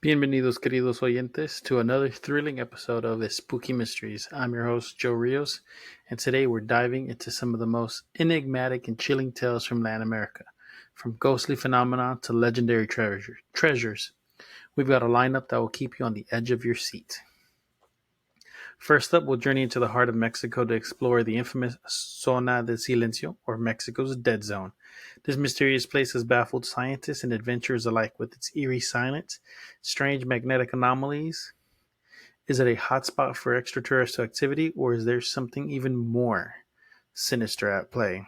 Bienvenidos, queridos oyentes, to another thrilling episode of Espooky Mysteries. I'm your host, Joerios, and today we're diving into some of the most enigmatic and chilling tales from Latin America, from ghostly phenomena to legendary treasures. We've got a lineup that will keep you on the edge of your seat. First up, we'll journey into the heart of Mexico to explore the infamous Zona de Silencio, or Mexico's Dead Zone. This mysterious place has baffled scientists and adventurers alike with its eerie silence, strange magnetic anomalies. Is it a hotspot for extraterrestrial activity, or is there something even more sinister at play?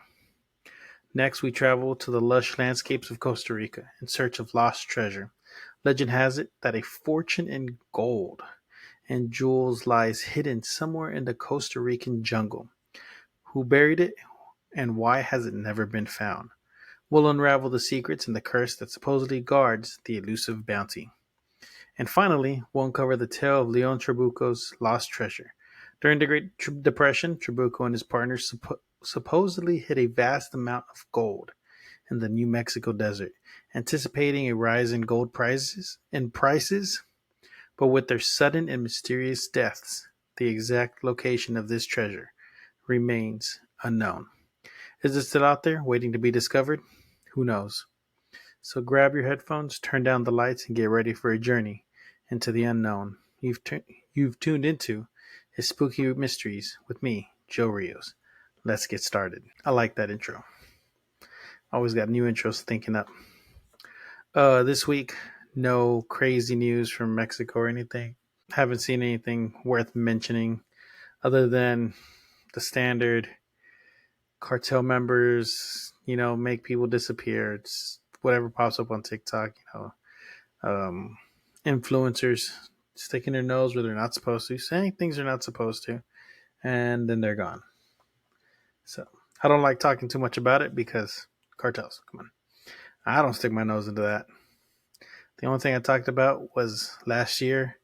Next, we travel to the lush landscapes of Costa Rica in search of lost treasure. Legend has it that a fortune in gold and jewels lies hidden somewhere in the Costa Rican jungle. Who buried it, and why has it never been found? We'll unravel the secrets and the curse that supposedly guards the elusive bounty. And finally, we'll uncover the tale of León Trabuco's lost treasure. During the Great Depression, Trabuco and his partners supposedly hid a vast amount of gold in the New Mexico desert, anticipating a rise in gold prices. But with their sudden and mysterious deaths, the exact location of this treasure remains unknown. Is it still out there, waiting to be discovered? Who knows? So grab your headphones, turn down the lights, and get ready for a journey into the unknown. You've tuned into Espooky Mysteries with me, Joerios. Let's get started. I like that intro. Always got new intros thinking up. This week, no crazy news from Mexico or anything. Haven't seen anything worth mentioning other than the standard cartel members, make people disappear. It's whatever pops up on TikTok, influencers sticking their nose where they're not supposed to, saying things they're not supposed to, and then they're gone. So I don't like talking too much about it because cartels, come on. I don't stick my nose into that. The only thing I talked about was last year,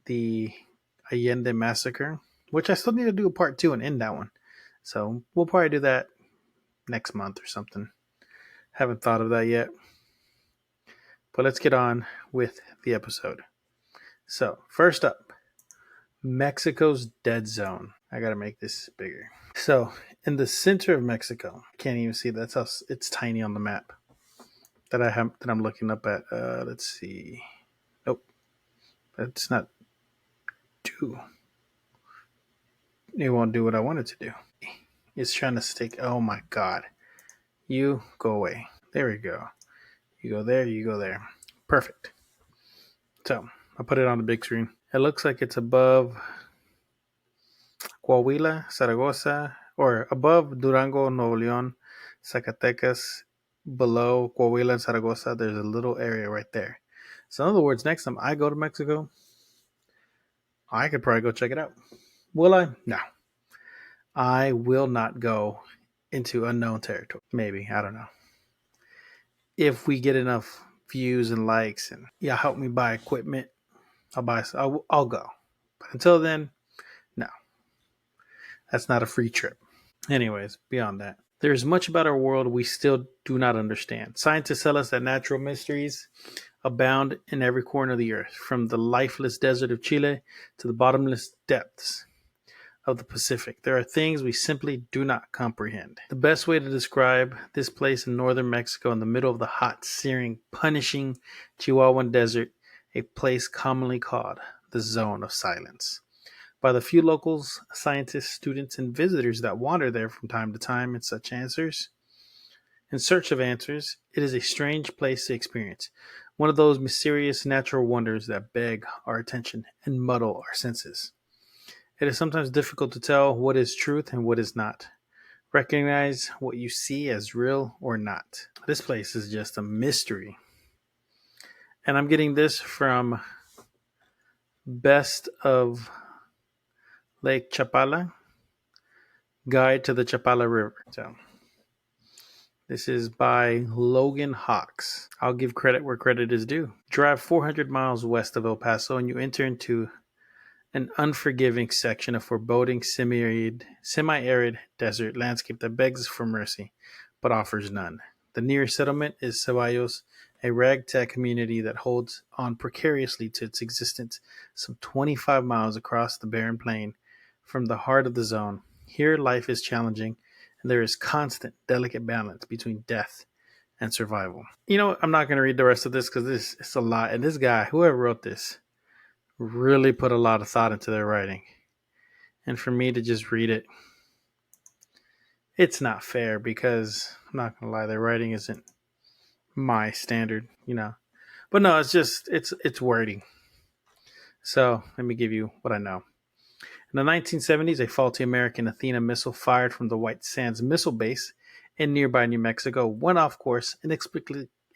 the Allende massacre, which I still need to do a part 2 and end that one. So we'll probably do that next month or something. Haven't thought of that yet. But let's get on with the episode. So, first up, Mexico's Dead Zone. I gotta make this bigger. So, in the center of Mexico, can't even see that's how it's tiny on the map that I'm looking up at. Let's see. Nope, that's not do. It won't do what I want it to do. It's trying to stick. Oh my god! You go away. There we go. You go there. You go there. Perfect. So I'll put it on the big screen. It looks like it's above Coahuila, Zaragoza, or above Durango, Nuevo León, Zacatecas, below Coahuila and Zaragoza. There's a little area right there. So in other words, next time I go to Mexico, I could probably go check it out. Will I? No. I will not go into unknown territory. Maybe. I don't know. If we get enough views and likes and help me buy equipment, I'll go. But until then, no. That's not a free trip. Anyways, beyond that, there is much about our world we still do not understand. Scientists tell us that natural mysteries abound in every corner of the earth, from the lifeless desert of Chile to the bottomless depths of the Pacific. There are things we simply do not comprehend. The best way to describe this place in northern Mexico, in the middle of the hot, searing, punishing Chihuahuan desert, a place commonly called the Zone of Silence. By the few locals, scientists, students, and visitors that wander there from time to time in search of answers, it is a strange place to experience. One of those mysterious natural wonders that beg our attention and muddle our senses. It is sometimes difficult to tell what is truth and what is not. Recognize what you see as real or not. This place is just a mystery. And I'm getting this from Best of Lake Chapala, Guide to the Chapala River. So this is by Logan Hawks. I'll give credit where credit is due. Drive 400 miles west of El Paso and you enter into an unforgiving section of foreboding semi-arid desert landscape that begs for mercy, but offers none. The nearest settlement is Ceballos, a ragtag community that holds on precariously to its existence some 25 miles across the barren plain from the heart of the zone. Here, life is challenging, and there is constant, delicate balance between death and survival. I'm not going to read the rest of this because this is a lot. And this guy, whoever wrote this, really put a lot of thought into their writing. And for me to just read it, it's not fair because I'm not going to lie, their writing isn't my standard. But no, it's wording. So let me give you what I know. In the 1970s, a faulty American Athena missile fired from the White Sands Missile Base in nearby New Mexico went off course and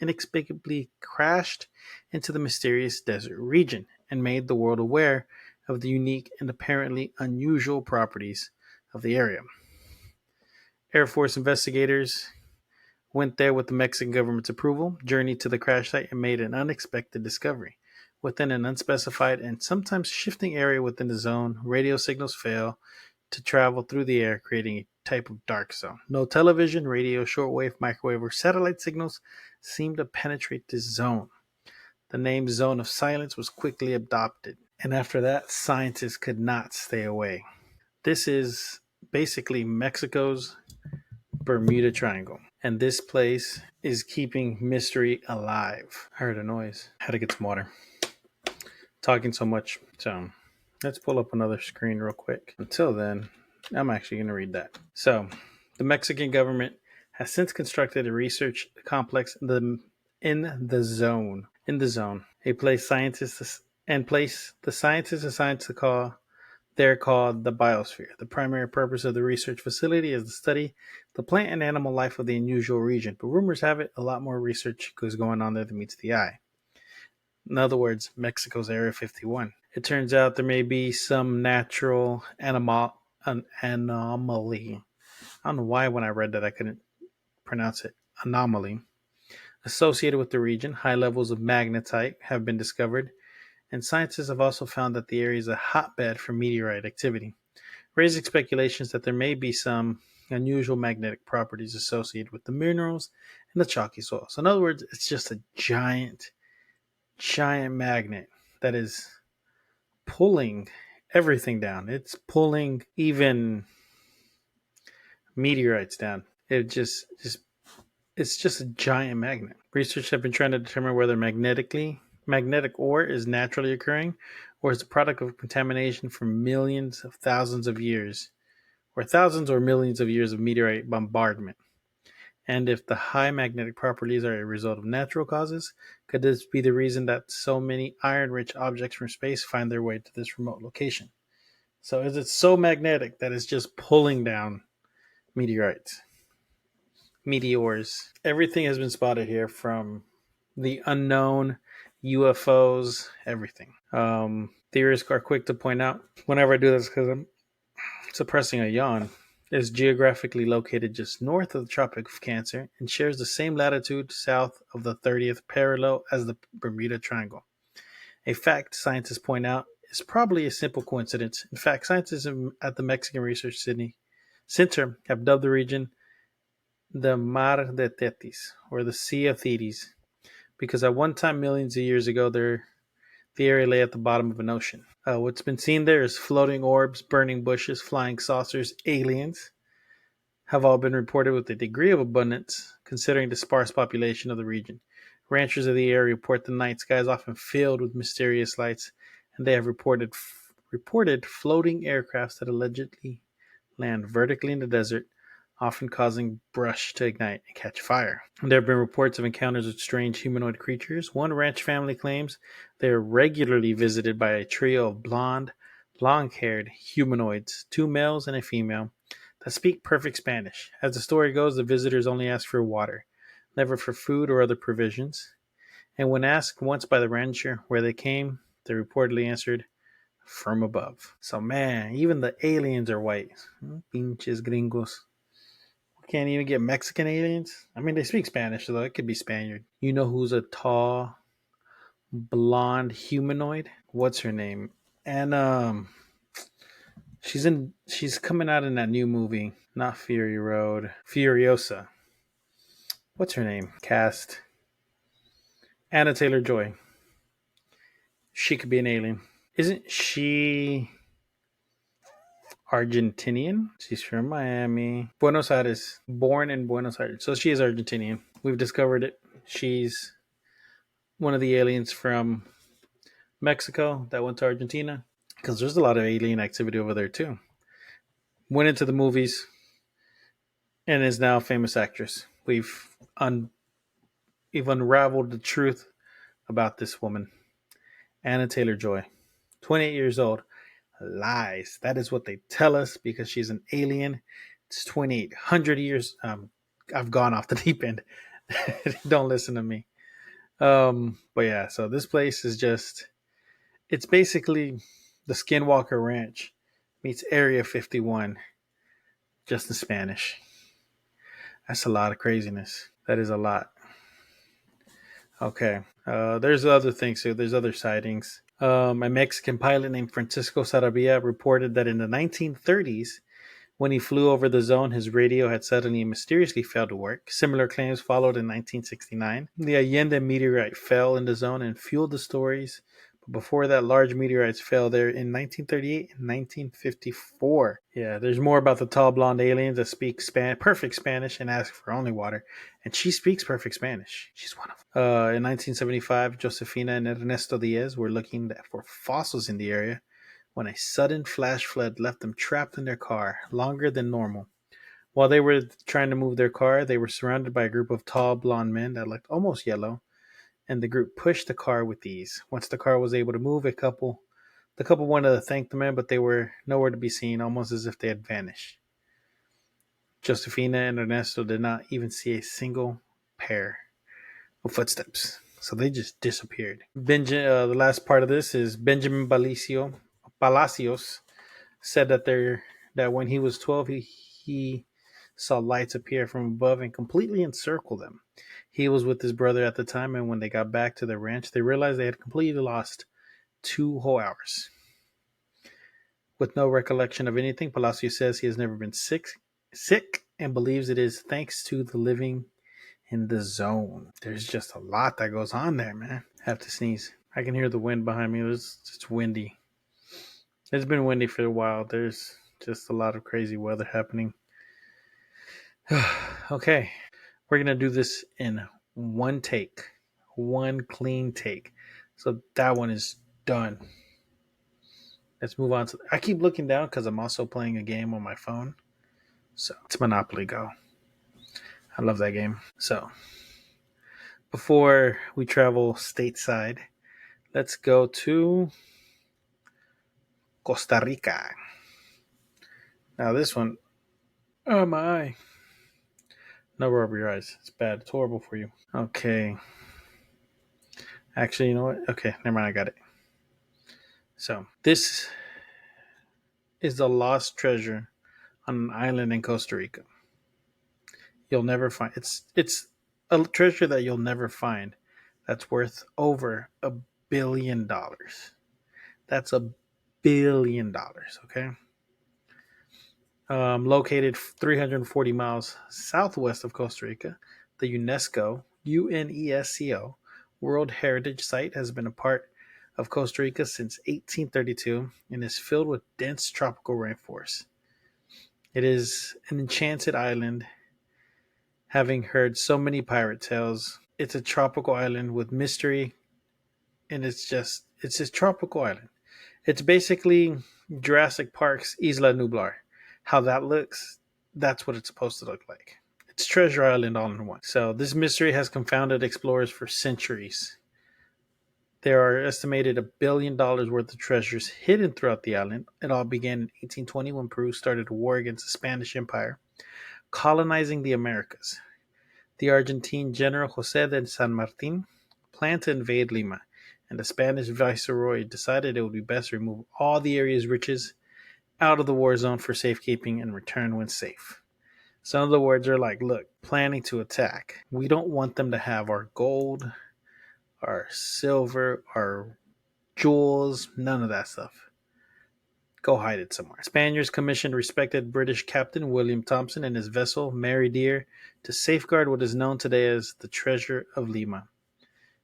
inexplicably crashed into the mysterious desert region and made the world aware of the unique and apparently unusual properties of the area. Air Force investigators went there with the Mexican government's approval, journeyed to the crash site, and made an unexpected discovery. Within an unspecified and sometimes shifting area within the zone, radio signals fail to travel through the air, creating a type of dark zone. No television, radio, shortwave, microwave, or satellite signals seem to penetrate this zone. The name Zone of Silence was quickly adopted, and after that, scientists could not stay away. This is basically Mexico's Bermuda Triangle, and this place is keeping mystery alive. I heard a noise. Had to get some water. Talking so much. So let's pull up another screen real quick. Until then, I'm actually going to read that. So the Mexican government has since constructed a research complex in the zone. A place the scientists assigned to call they're called the biosphere. The primary purpose of the research facility is to study the plant and animal life of the unusual region, but rumors have it a lot more research is going on there than meets the eye. In other words, Mexico's Area 51. It turns out there may be some natural anomaly. I don't know why when I read that I couldn't pronounce it. Anomaly. Associated with the region, high levels of magnetite have been discovered, and scientists have also found that the area is a hotbed for meteorite activity, raising speculations that there may be some unusual magnetic properties associated with the minerals and the chalky soil. So in other words, it's just a giant magnet that is pulling everything down. It's pulling even meteorites down. It's just a giant magnet. Researchers have been trying to determine whether magnetic ore is naturally occurring or is the product of contamination from millions of thousands of years or thousands or millions of years of meteorite bombardment. And if the high magnetic properties are a result of natural causes, could this be the reason that so many iron-rich objects from space find their way to this remote location? So is it so magnetic that it's just pulling down meteors? Everything has been spotted here, from the unknown, UFOs, everything. Theorists are quick to point out, whenever I do this because I'm suppressing a yawn, is geographically located just north of the Tropic of Cancer and shares the same latitude south of the 30th parallel as the Bermuda Triangle. A fact scientists point out is probably a simple coincidence. In fact, scientists at the Mexican Research Center have dubbed the region the Mar de Tetis, or the Sea of Thetis, because at one time millions of years ago the area lay at the bottom of an ocean. What's been seen there is floating orbs, burning bushes, flying saucers, aliens have all been reported with a degree of abundance considering the sparse population of the region. Ranchers of the area report the night sky is often filled with mysterious lights, and they have reported floating aircrafts that allegedly land vertically in the desert, often causing brush to ignite and catch fire. There have been reports of encounters with strange humanoid creatures. One ranch family claims they are regularly visited by a trio of long-haired humanoids, 2 males and a female, that speak perfect Spanish. As the story goes, the visitors only ask for water, never for food or other provisions. And when asked once by the rancher where they came, they reportedly answered, from above. So man, even the aliens are white. Pinches gringos. Can't even get Mexican aliens? I mean, they speak Spanish, so it could be Spaniard. You know who's a tall, blonde humanoid? What's her name? And she's coming out in that new movie, not Fury Road, Furiosa. What's her name? Cast. Anna Taylor-Joy. She could be an alien. Isn't she Argentinian? She's from Miami. Buenos Aires. Born in Buenos Aires. So she is Argentinian. We've discovered it. She's one of the aliens from Mexico that went to Argentina. Because there's a lot of alien activity over there too. Went into the movies and is now a famous actress. We've unraveled the truth about this woman, Anna Taylor-Joy, 28 years old. Lies. That is what they tell us because she's an alien. It's 2,800 years. I've gone off the deep end. Don't listen to me. But yeah, so this place is it's basically the Skinwalker Ranch meets Area 51, just in Spanish. That's a lot of craziness. That is a lot. Okay. There's other things too. There's other sightings. A Mexican pilot named Francisco Sarabia reported that in the 1930s, when he flew over the zone, his radio had suddenly and mysteriously failed to work. Similar claims followed in 1969. The Allende meteorite fell in the zone and fueled the stories. But before that, large meteorites fell there in 1938 and 1954. Yeah, there's more about the tall blonde aliens that speak perfect Spanish and ask for only water. And she speaks perfect Spanish. She's one of them. In 1975, Josefina and Ernesto Diaz were looking for fossils in the area when a sudden flash flood left them trapped in their car longer than normal. While they were trying to move their car, they were surrounded by a group of tall blonde men that looked almost yellow, and the group pushed the car with ease. Once the car was able to move, the couple wanted to thank the men, but they were nowhere to be seen, almost as if they had vanished. Josefina and Ernesto did not even see a single pair of footsteps, so they just disappeared. The last part of this is Benjamin Palacios said that when he was 12, he saw lights appear from above and completely encircle them. He was with his brother at the time, and when they got back to the ranch, they realized they had completely lost 2 whole hours. With no recollection of anything, Palacios says he has never been sick and believes it is thanks to the living in the zone. There's just a lot that goes on there, man. I have to sneeze. I can hear the wind behind me. It's windy. It's been windy for a while. There's just a lot of crazy weather happening. Okay. We're going to do this in one take. One clean take. So that one is done. Let's move on to... I keep looking down because I'm also playing a game on my phone. So it's Monopoly Go. I love that game. So before we travel stateside, let's go to Costa Rica. Now this one... Oh my eye. No, rub your eyes. It's bad. It's horrible for you. Okay. Actually, you know what? Okay, never mind. I got it. So, this is the lost treasure on an island in Costa Rica. You'll never find it's a treasure that you'll never find that's worth over $1 billion. That's $1 billion, okay? Located 340 miles southwest of Costa Rica, the UNESCO World Heritage Site has been a part of Costa Rica since 1832 and is filled with dense tropical rainforests. It is an enchanted island, having heard so many pirate tales. It's a tropical island with mystery, and it's this tropical island. It's basically Jurassic Park's Isla Nublar. How that looks, that's what it's supposed to look like. It's Treasure Island all in one. So this mystery has confounded explorers for centuries. There are estimated $1 billion worth of treasures hidden throughout the island. It all began in 1820 when Peru started a war against the Spanish Empire, colonizing the Americas. The Argentine general José de San Martín planned to invade Lima, and the Spanish viceroy decided it would be best to remove all the area's riches out of the war zone for safekeeping and return when safe. Some of the words are like, look, planning to attack. We don't want them to have our gold, our silver, our jewels, none of that stuff. Go hide it somewhere. Spaniards commissioned respected British Captain William Thompson and his vessel Mary Dear to safeguard what is known today as the Treasure of Lima.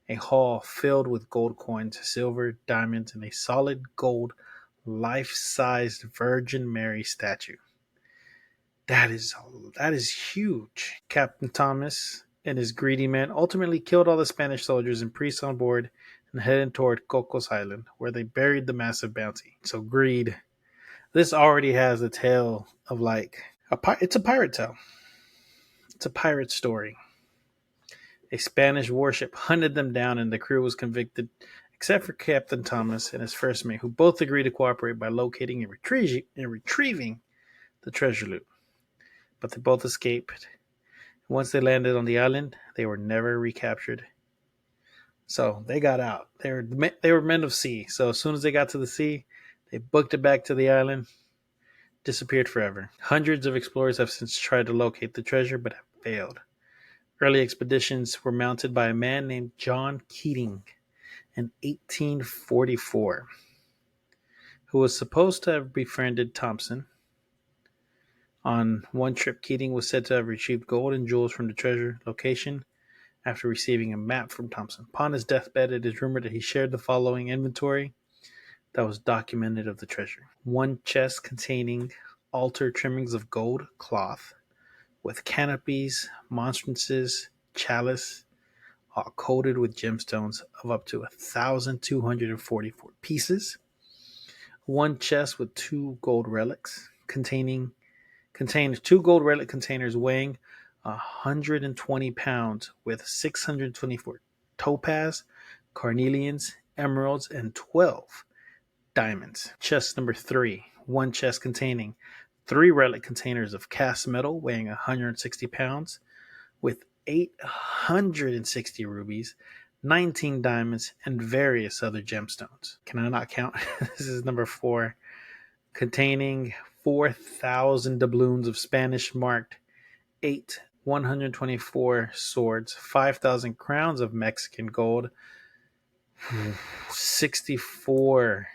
a hall filled with gold coins, silver, diamonds, and a solid gold life-sized Virgin Mary statue. That is huge. Captain Thomas and his greedy men ultimately killed all the Spanish soldiers and priests on board and headed toward Cocos Island, where they buried the massive bounty. So greed. This already has a tale of like it's a pirate tale. It's a pirate story. A Spanish warship hunted them down, and the crew was convicted, except for Captain Thomas and his first mate, who both agreed to cooperate by locating and retrieving the treasure loot. But they both escaped. Once they landed on the island, they were never recaptured. So they got out. They were men of sea. So as soon as they got to the sea, they booked it back to the island, disappeared forever. Hundreds of explorers have since tried to locate the treasure, but have failed. Early expeditions were mounted by a man named John Keating in 1844, who was supposed to have befriended Thompson. On one trip, Keating was said to have retrieved gold and jewels from the treasure location after receiving a map from Thompson. Upon his deathbed, it is rumored that he shared the following inventory that was documented of the treasure. One chest containing altar trimmings of gold cloth, with canopies, monstrances, chalice, all coated with gemstones of up to 1,244 pieces. One chest with 2 gold relics contained 2 gold relic containers weighing 120 pounds with 624 topaz, carnelians, emeralds, and 12 diamonds. Chest number 3. One chest containing 3 relic containers of cast metal weighing 160 pounds with 860 rubies, 19 diamonds, and various other gemstones. Can I not count? This is number 4. Containing 4,000 doubloons of Spanish marked 8 124 swords, 5,000 crowns of Mexican gold, 64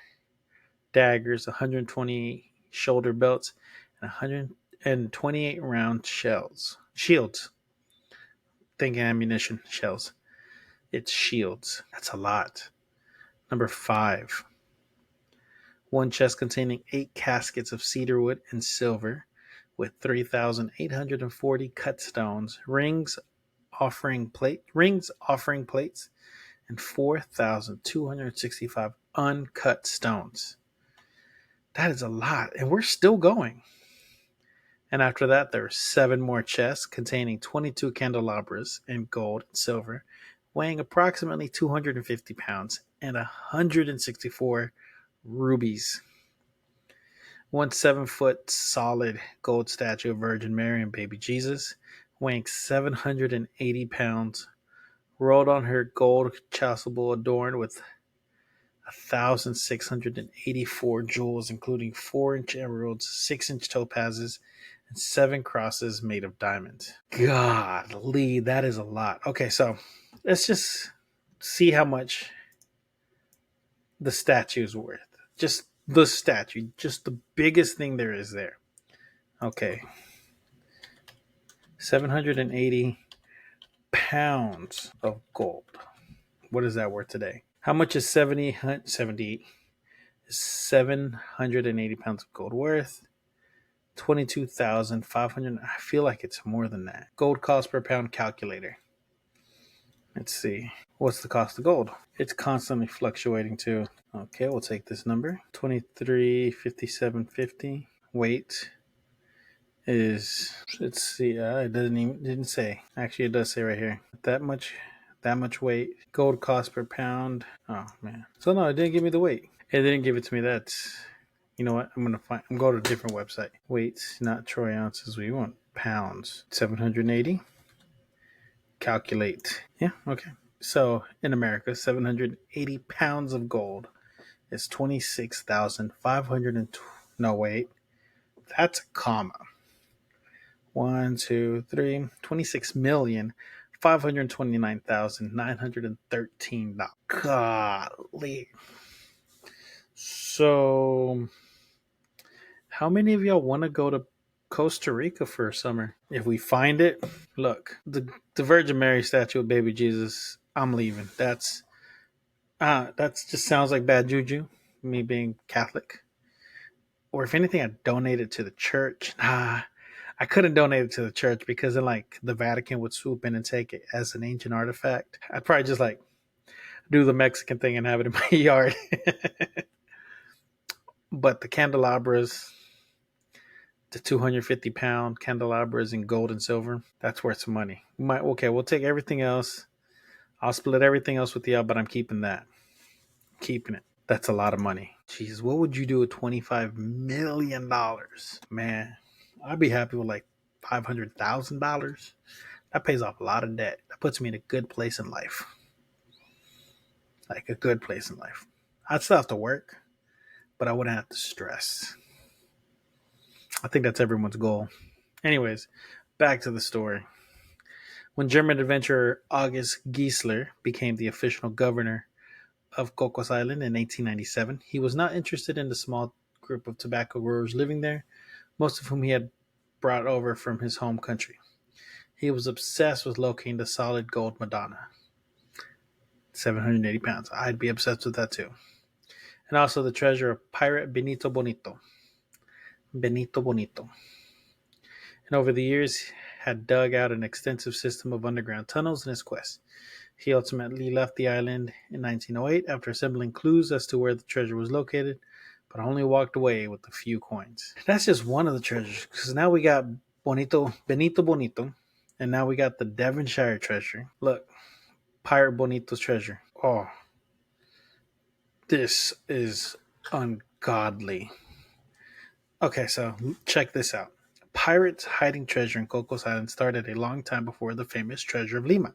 daggers, 120 shoulder belts, and 128 round shields. Think ammunition shells. It's shields. That's a lot. Number 5. One chest containing 8 caskets of cedarwood and silver with 3,840 cut stones, rings, offering plates, and 4,265 uncut stones. That is a lot, and we're still going. And after that, there are 7 more chests containing 22 candelabras in gold and silver, weighing approximately 250 pounds, and 164 rubies. One 7-foot solid gold statue of Virgin Mary and Baby Jesus, weighing 780 pounds, rolled on her gold chasuble adorned with 1,684 jewels, including 4-inch emeralds, 6-inch topazes, and 7 crosses made of diamonds. Golly, that is a lot. Okay, so let's just see how much the statue is worth. Just the statue, just the biggest thing there is there. Okay. 780 pounds of gold. What is that worth today? How much is 780 pounds of gold worth? 22,500. I feel like it's more than that. Gold cost per pound calculator. Let's see. What's the cost of gold? It's constantly fluctuating too. Okay, we'll take this number. 2357.50. Weight is, let's see, it didn't say. Actually, it does say right here. That much weight. Gold cost per pound. Oh man. So no, it didn't give me the weight. It didn't give it to me. That's, you know what? I'm going to go to a different website. Weights, not troy ounces. We want pounds. 780. Calculate. Yeah, okay. So in America, 780 pounds of gold is 26,500. No, wait. That's a comma. 1, 2, 3. 26,529,913. Golly. So, how many of y'all want to go to Costa Rica for summer? If we find it, look, the Virgin Mary statue of Baby Jesus I'm leaving. That's just sounds like bad juju. Me being Catholic, or if anything, I donate it to the church. I couldn't donate it to the church because then like the Vatican would swoop in and take it as an ancient artifact. I'd probably just like do the Mexican thing and have it in my yard. But the candelabras, the 250-pound candelabras in gold and silver, that's worth some money. We'll take everything else. I'll split everything else with y'all, but I'm keeping that. Keeping it. That's a lot of money. Jeez, what would you do with $25 million? Man, I'd be happy with like $500,000. That pays off a lot of debt. That puts me in a good place in life. Like a good place in life. I'd still have to work, but I wouldn't have to stress. I think that's everyone's goal. Anyways, back to the story. When German adventurer August Giesler became the official governor of Cocos Island in 1897, he was not interested in the small group of tobacco growers living there, most of whom he had brought over from his home country. He was obsessed with locating the solid gold Madonna. 780 pounds. I'd be obsessed with that too. And also the treasure of pirate Benito Bonito. Benito Bonito. And over the years had dug out an extensive system of underground tunnels in his quest. He ultimately left the island in 1908 after assembling clues as to where the treasure was located, but only walked away with a few coins. That's just one of the treasures, because now we got Benito Bonito, and now we got the Devonshire treasure. Look, Pirate Bonito's treasure. Oh, this is ungodly. Okay, so check this out. Pirates hiding treasure in Cocos Island started a long time before the famous treasure of Lima.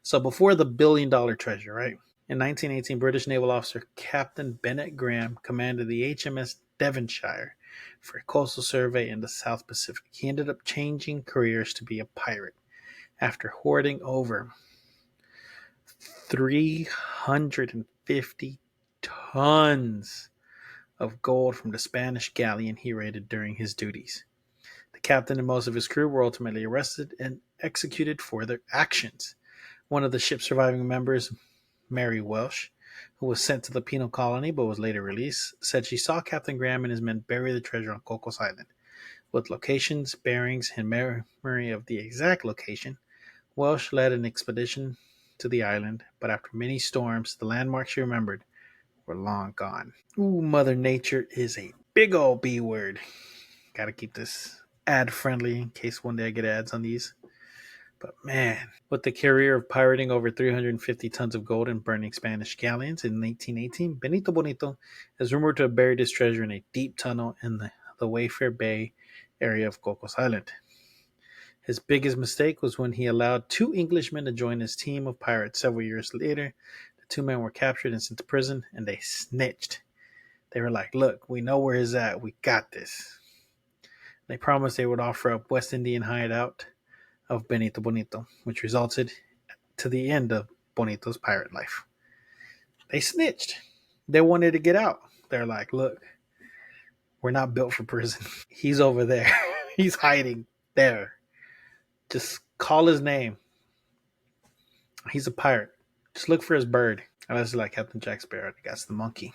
So before the $1 billion treasure, right? In 1918, British naval officer Captain Bennett Graham commanded the HMS Devonshire for a coastal survey in the South Pacific. He ended up changing careers to be a pirate after hoarding over 350 tons of gold from the Spanish galleon he raided during his duties. The captain and most of his crew were ultimately arrested and executed for their actions. One of the ship's surviving members, Mary Welsh, who was sent to the penal colony but was later released, said she saw Captain Graham and his men bury the treasure on Cocos Island. With locations, bearings, and memory of the exact location, Welsh led an expedition to the island, but after many storms, the landmarks she remembered were long gone. Ooh, Mother Nature is a big old B word. Gotta keep this ad friendly in case one day I get ads on these. But man, with the career of pirating over 350 tons of gold and burning Spanish galleons in 1918, Benito Bonito is rumored to have buried his treasure in a deep tunnel in the Wayfair Bay area of Cocos Island. His biggest mistake was when he allowed two Englishmen to join his team of pirates several years later. The two men were captured and sent to prison, and they snitched. They were like, look, we know where he's at. We got this. They promised they would offer up West Indian hideout of Benito Bonito, which resulted to the end of Bonito's pirate life. They snitched. They wanted to get out. They're like, look, we're not built for prison. He's over there. He's hiding there. Just call his name. He's a pirate. Just look for his bird. Unless like Captain Jack Sparrow. That's the monkey.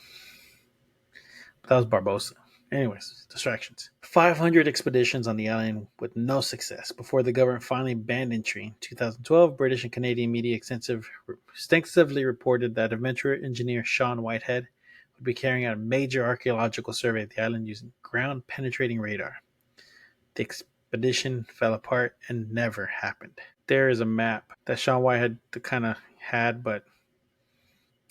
But that was Barbossa. Anyways, distractions. 500 expeditions on the island with no success before the government finally banned entry. In 2012, British and Canadian media extensively reported that adventurer engineer Sean Whitehead would be carrying out a major archaeological survey of the island using ground-penetrating radar. The expedition fell apart and never happened. There is a map that Sean Whitehead kind of had, but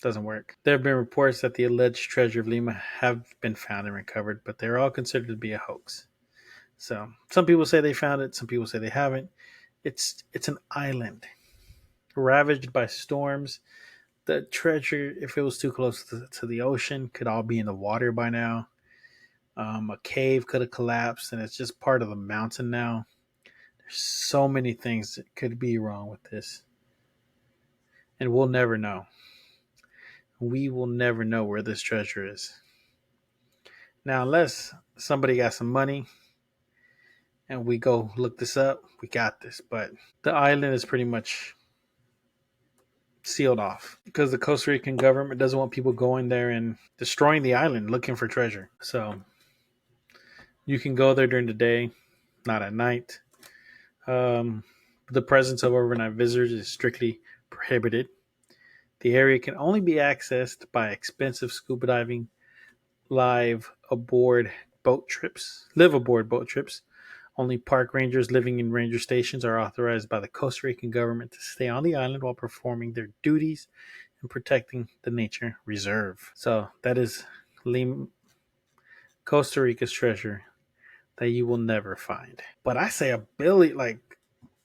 doesn't work. There have been reports that the alleged treasure of Lima have been found and recovered, but they're all considered to be a hoax. So some people say they found it, some people say they haven't. It's an island ravaged by storms. The treasure, if it was too close to the ocean, could all be in the water by now. A cave could have collapsed, and it's just part of the mountain now. There's so many things that could be wrong with this, and we'll never know. We will never know where this treasure is. Now, unless somebody got some money and we go look this up, we got this. But the island is pretty much sealed off because the Costa Rican government doesn't want people going there and destroying the island looking for treasure. So you can go there during the day, not at night. Um, the presence of overnight visitors is strictly prohibited. The area can only be accessed by expensive scuba diving, live aboard boat trips. Only park rangers living in ranger stations are authorized by the Costa Rican government to stay on the island while performing their duties and protecting the nature reserve. So that is Costa Rica's treasure that you will never find. But I say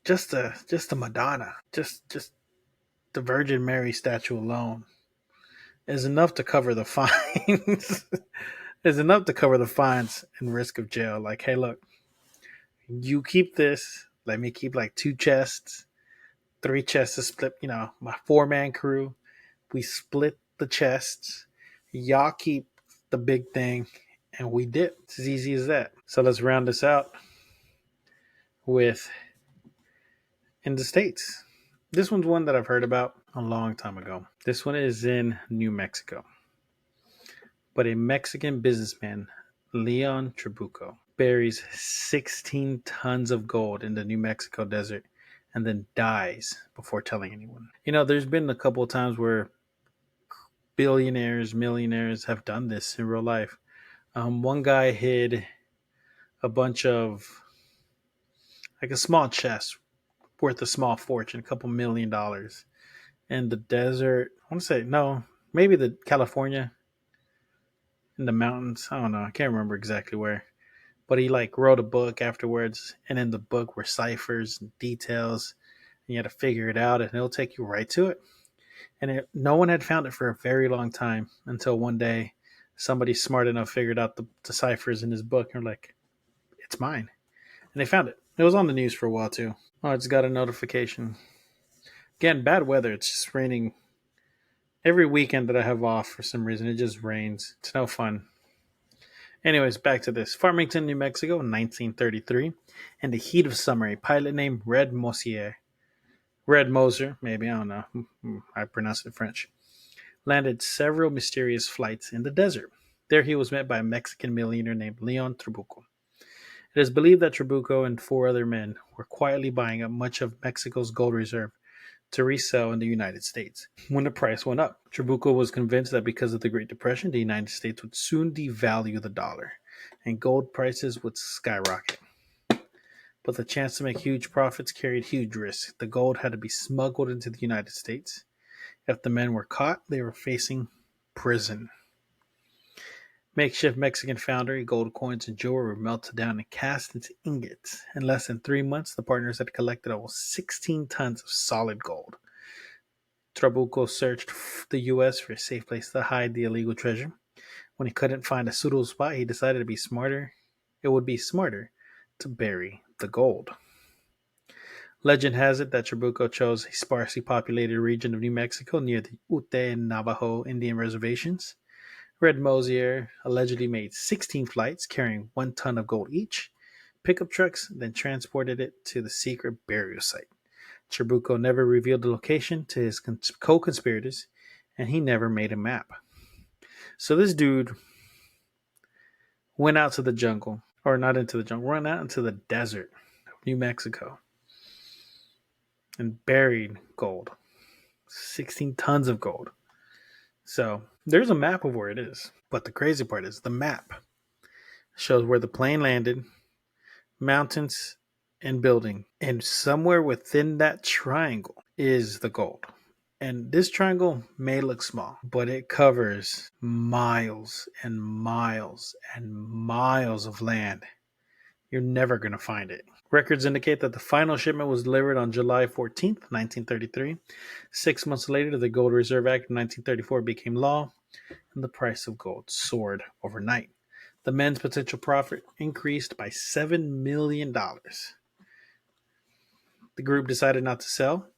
just a Madonna, just the Virgin Mary statue alone is enough to cover the fines. Is enough to cover the fines and risk of jail. Like, hey, look, you keep this. Let me keep like two chests, three chests to split. My 4-man crew. We split the chests. Y'all keep the big thing, and we dip. It's as easy as that. So let's round this out with in the States. This one's one that I've heard about a long time ago. This one is in New Mexico. But a Mexican businessman, León Trabuco, buries 16 tons of gold in the New Mexico desert and then dies before telling anyone. There's been a couple of times where billionaires, millionaires have done this in real life. One guy hid a bunch of, like a small chest worth a small fortune, a couple $1,000,000 in the desert. I want to say, no, maybe the California in the mountains. I don't know. I can't remember exactly where. But he wrote a book afterwards, and in the book were ciphers and details, and you had to figure it out, and it'll take you right to it. And no one had found it for a very long time until one day somebody smart enough figured out the ciphers in his book, and they're like, it's mine. And they found it. It was on the news for a while too. Oh, it's got a notification. Again, bad weather. It's just raining every weekend that I have off for some reason. It just rains. It's no fun. Anyways, back to this. Farmington, New Mexico, 1933. In the heat of summer, a pilot named Red Moser, maybe, I don't know. I pronounce it in French, landed several mysterious flights in the desert. There he was met by a Mexican millionaire named León Trabuco. It is believed that Trabuco and 4 other men were quietly buying up much of Mexico's gold reserve to resell in the United States. When the price went up, Trabuco was convinced that because of the Great Depression, the United States would soon devalue the dollar, and gold prices would skyrocket. But the chance to make huge profits carried huge risks. The gold had to be smuggled into the United States. If the men were caught, they were facing prison. Makeshift Mexican foundry, gold coins, and jewelry were melted down and cast into ingots. In less than 3 months, the partners had collected almost 16 tons of solid gold. Trabuco searched the U.S. for a safe place to hide the illegal treasure. When he couldn't find a suitable spot, he decided it would be smarter to bury the gold. Legend has it that Trabuco chose a sparsely populated region of New Mexico near the Ute and Navajo Indian reservations. Red Mosier allegedly made 16 flights carrying 1 ton of gold each, pickup trucks, then transported it to the secret burial site. Trabuco never revealed the location to his co-conspirators, and he never made a map. So this dude went out to the jungle, or not into the jungle, went out into the desert of New Mexico and buried gold. 16 tons of gold. So there's a map of where it is. But the crazy part is the map shows where the plane landed, mountains, and building. And somewhere within that triangle is the gold. And this triangle may look small, but it covers miles and miles and miles of land. You're never going to find it. Records indicate that the final shipment was delivered on July 14th, 1933. 6 months later, the Gold Reserve Act of 1934 became law, and the price of gold soared overnight. The men's potential profit increased by $7 million. The group decided not to sell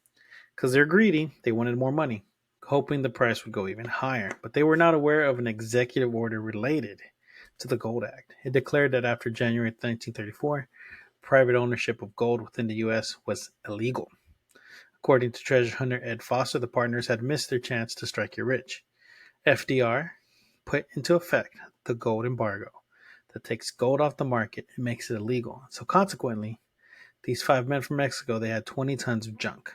because they're greedy. They wanted more money, hoping the price would go even higher. But they were not aware of an executive order related to the Gold Act. It declared that after January 1934, private ownership of gold within the U.S. was illegal. According to treasure hunter Ed Foster, the partners had missed their chance to strike it rich. FDR put into effect the gold embargo that takes gold off the market and makes it illegal. So consequently, these 5 men from Mexico, they had 20 tons of junk.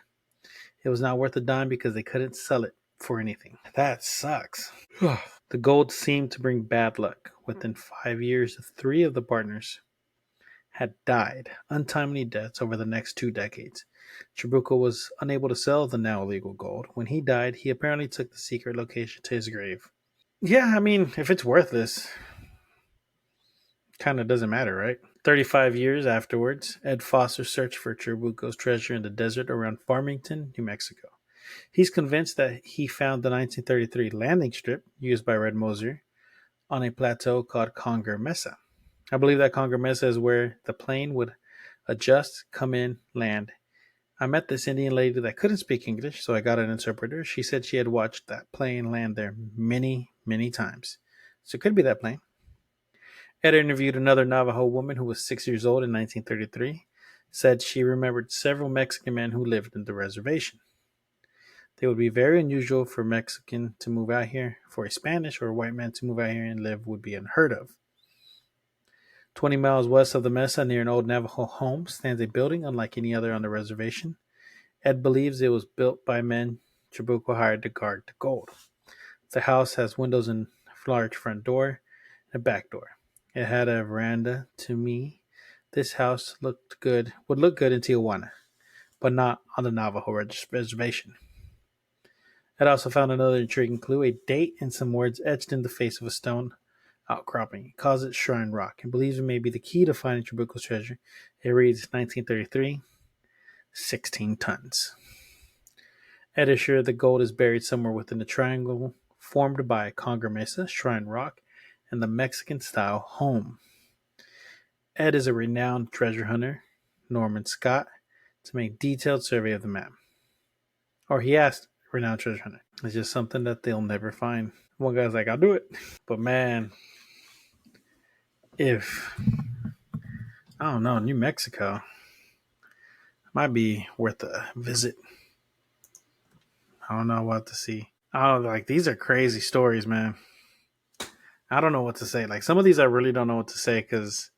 It was not worth a dime because they couldn't sell it for anything. That sucks. The gold seemed to bring bad luck. Within 5 years, 3 of the partners had died untimely deaths over the next 2 decades. Trabuco was unable to sell the now illegal gold. When he died, he apparently took the secret location to his grave. Yeah, I mean, if it's worthless, kind of doesn't matter, right? 35 years afterwards, Ed Foster searched for Trabuco's treasure in the desert around Farmington, New Mexico. He's convinced that he found the 1933 landing strip used by Red Mosier on a plateau called Conger Mesa. I believe that Conger Mesa is where the plane would adjust, come in, land. I met this Indian lady that couldn't speak English, so I got an interpreter. She said she had watched that plane land there many, many times. So it could be that plane. Ed interviewed another Navajo woman who was 6 years old in 1933. Said she remembered several Mexican men who lived in the reservation. They would be very unusual for a Mexican to move out here. For a Spanish or a white man to move out here and live would be unheard of. 20 miles west of the mesa, near an old Navajo home, stands a building unlike any other on the reservation. Ed believes it was built by men Trabuco hired to guard the gold. The house has windows and a large front door and a back door. It had a veranda. To me, this house would look good in Tijuana, but not on the Navajo reservation. Ed also found another intriguing clue, a date and some words etched in the face of a stone outcropping. He calls it Shrine Rock and believes it may be the key to finding Trabuco's treasure. It reads 1933, 16 tons. Ed is sure the gold is buried somewhere within the triangle formed by Conger Mesa, Shrine Rock, and the Mexican-style home. Ed is a renowned treasure hunter, Norman Scott, to make detailed survey of the map. Or he asked renowned treasure hunter. It's just something that they'll never find. One guy's like, I'll do it. But man, if, I don't know, New Mexico might be worth a visit. I don't know what to see. These are crazy stories, man. I don't know what to say. Like some of these I really don't know what to say because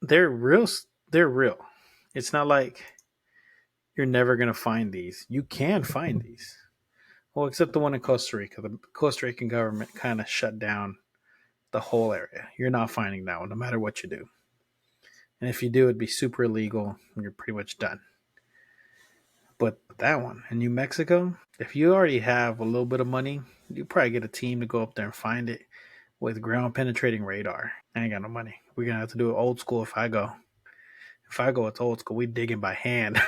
they're real. They're real. It's not like you're never going to find these. You can find these. Well, except the one in Costa Rica. The Costa Rican government kind of shut down the whole area. You're not finding that one, no matter what you do. And if you do, it'd be super illegal and you're pretty much done. But that one in New Mexico, if you already have a little bit of money, you probably get a team to go up there and find it with ground penetrating radar. I ain't got no money. We're going to have to do it old school if I go. If I go, it's old school. We digging by hand.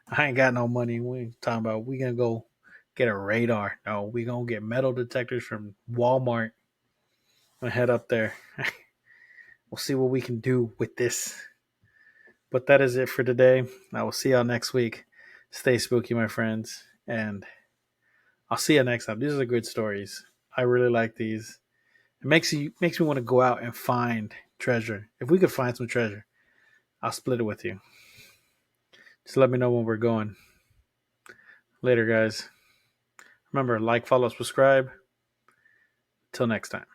I ain't got no money. We talking about we going to go get a radar. No, we going to get metal detectors from Walmart. I'm going to head up there. We'll see what we can do with this. But that is it for today. I will see y'all next week. Stay spooky, my friends. And I'll see you next time. These are good stories. I really like these. It makes me want to go out and find treasure. If we could find some treasure, I'll split it with you. Just let me know when we're going. Later, guys. Remember, like, follow, subscribe. Till next time.